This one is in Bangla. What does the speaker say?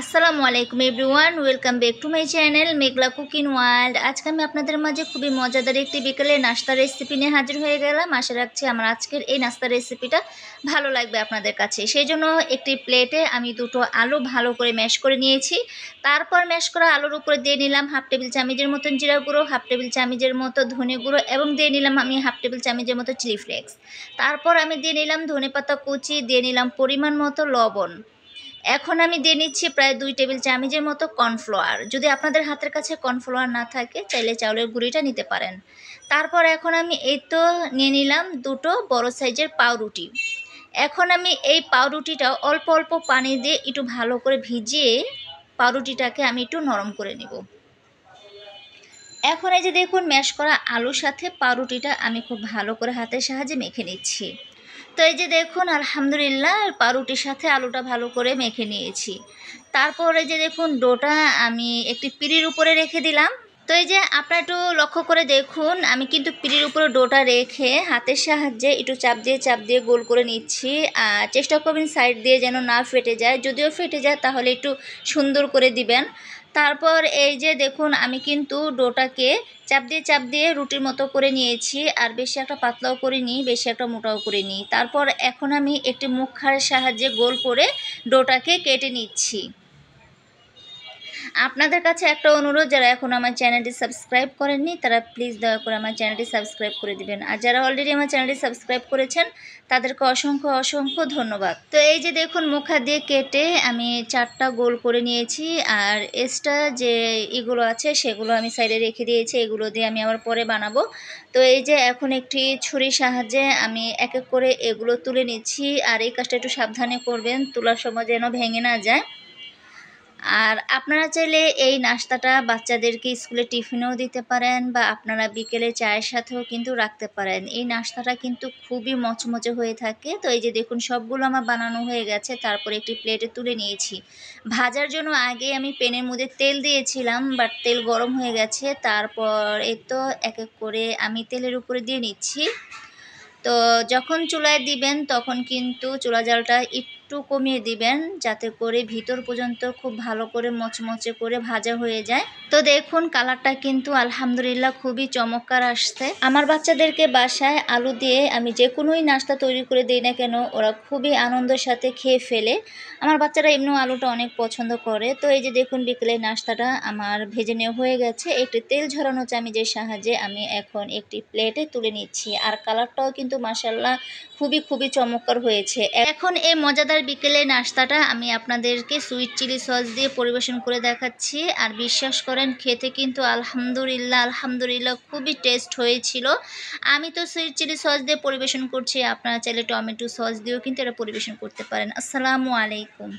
আসসালামু আলাইকুম everyone, welcome back to my channel Meghla cooking world. আজকে আমি আপনাদের মাঝে খুবই মজাদার একটি বিকেলের নাস্তার রেসিপি নিয়ে হাজির হয়ে গেলাম। আশা রাখছি আমার আজকের এই নাস্তার রেসিপিটা ভালো লাগবে আপনাদের কাছে। সেই জন্য একটি প্লেটে আমি দুটো আলু ভালো করে ম্যাশ করে নিয়েছি। তারপর ম্যাশ করা আলুর উপরে দিয়ে নিলাম হাফ টেবিল চামচের মতন জিরা গুঁড়ো, হাফ টেবিল চামচের মতো ধনে গুঁড়ো এবং দিয়ে নিলাম আমি হাফ টেবিল চামচের মতো চিলি ফ্লেক্স। তারপর আমি দিয়ে নিলাম ধনেপাতা কুচি, দিয়ে নিলাম পরিমাণ মতো লবণ। এখন আমি দিয়ে নিচ্ছি প্রায় 2 টেবিল চামচের মতো কর্নফ্লাওয়ার। যদি আপনাদের হাতের কাছে কর্নফ্লাওয়ার না থাকে চাইলে চাউলের গুঁড়িটা নিতে পারেন। তারপর এখন আমি এই তো নিয়ে নিলাম দুটো বড় সাইজের পাউরুটি। এখন আমি এই পাউরুটিটা অল্প অল্প পানি দিয়ে একটু ভালো করে ভিজিয়ে পাউরুটিটাকে আমি একটু নরম করে নেব। এখন এই যে দেখুন, ম্যাশ করা আলুর সাথে পাউরুটিটা আমি খুব ভালো করে হাতের সাহায্যে মেখে নিচ্ছি। তো এই যে দেখুন, আলহামদুলিল্লাহ পাউরুটির সাথে আলুটা ভালো করে মেখে নিয়েছি। তারপরে যে দেখুন, ডোটা আমি একটি পিঁড়ির উপরে রেখে দিলাম। তো এই যে আপনারা একটু লক্ষ্য করে দেখুন, আমি কিন্তু পিঁড়ির উপরে ডোটা রেখে হাতের সাহায্যে একটু চাপ দিয়ে গোল করে নিচ্ছি। আর চেষ্টা করবেন সাইড দিয়ে যেন না ফেটে যায়, যদিও ফেটে যায় তাহলে একটু সুন্দর করে দিবেন। তারপর এই যে দেখুন, আমি কিন্তু ডোটাকে চাপ দিয়ে রুটির মতো করে নিয়েছি। আর বেশি একটা পাতলাও করিনি, বেশি একটা মোটাও করিনি। তারপর এখন আমি একটি মুখার সাহায্যে গোল করে ডোটাকে কেটে নিচ্ছি। আপনাদের কাছে একটা অনুরোধ, যারা এখন আমার চ্যানেলটি সাবস্ক্রাইব করেননি তারা প্লিজ দয়া করে আমার চ্যানেলটি সাবস্ক্রাইব করে দিবেন। আর যারা অলরেডি আমার চ্যানেলটি সাবস্ক্রাইব করেছেন তাদেরকে অসংখ্য অসংখ্য ধন্যবাদ। তো এই যে দেখুন, মুখা দিয়ে কেটে আমি 4টা গোল করে নিয়েছি। আর এক্সট্রা যে এগুলো আছে সেগুলো আমি সাইডে রেখে দিয়েছি, এগুলো দিয়ে আমি আবার পরে বানাবো। তো এই যে এখন একটি ছুরির সাহায্যে আমি এক এক করে এগুলো তুলে নিচ্ছি। আর এই কাজটা একটু সাবধানে করবেন, তোলার সময় যেন ভেঙে না যায়। আর আপনারা চাইলে এই নাস্তাটা বাচ্চাদেরকে স্কুলে টিফিনেও দিতে পারেন, বা আপনারা বিকেলে চায়ের সাথেও কিন্তু রাখতে পারেন। এই নাস্তাটা কিন্তু খুবই মচমচে হয়ে থাকে। তো এই যে দেখুন, সবগুলো আমার বানানো হয়ে গেছে। তারপরে একটি প্লেটে তুলে নিয়েছি। ভাজার জন্য আগে আমি প্যানের মধ্যে তেল দিয়েছিলাম, বাট তেল গরম হয়ে গেছে। তারপর এই তো এক এক করে আমি তেলের উপরে দিয়ে নিচ্ছি। তো যখন চুলায় দিবেন তখন কিন্তু চুলা জালটা একটু কমিয়ে দিবেন, যাতে করে ভিতর পর্যন্ত খুব ভালো করে মচমচে করে ভাজা হয়ে যায়। তো দেখুন, কালারটা কিন্তু আলহামদুলিল্লাহ খুবই চমৎকার আসছে। আমার বাচ্চাদেরকে বাসায় আলু দিয়ে আমি যে কোনোই নাস্তা তৈরি করে দিই না কেন, ওরা খুবই আনন্দের সাথে খেয়ে ফেলে। আমার বাচ্চারা এমনিও আলুটা অনেক পছন্দ করে। তো এই যে দেখুন, বিকেলের নাস্তাটা আমার ভেজে নেওয়া হয়ে গেছে। একটি তেল ঝরানো চামচের সাহায্যে আমি এখন একটি প্লেটে তুলে নিচ্ছি। আর কালারটাও কিন্তু মাশাআল্লাহ খুবই চমৎকার হয়েছে। এখন এই মজাদার বিকেলের নাস্তাটা আমি আপনাদেরকে সুইট চিলি সস দিয়ে পরিবেশন করে দেখাচ্ছি। আর বিশ্বাস করেন, খেতে কিন্তু আলহামদুলিল্লাহ খুবই টেস্ট হয়েছিল। আমি তো সুইট চিলি সস দিয়ে পরিবেশন করছি, আপনারা চাইলে টমেটো সস দিয়েও কিন্তু এটা পরিবেশন করতে পারেন। আসসালামু আলাইকুম।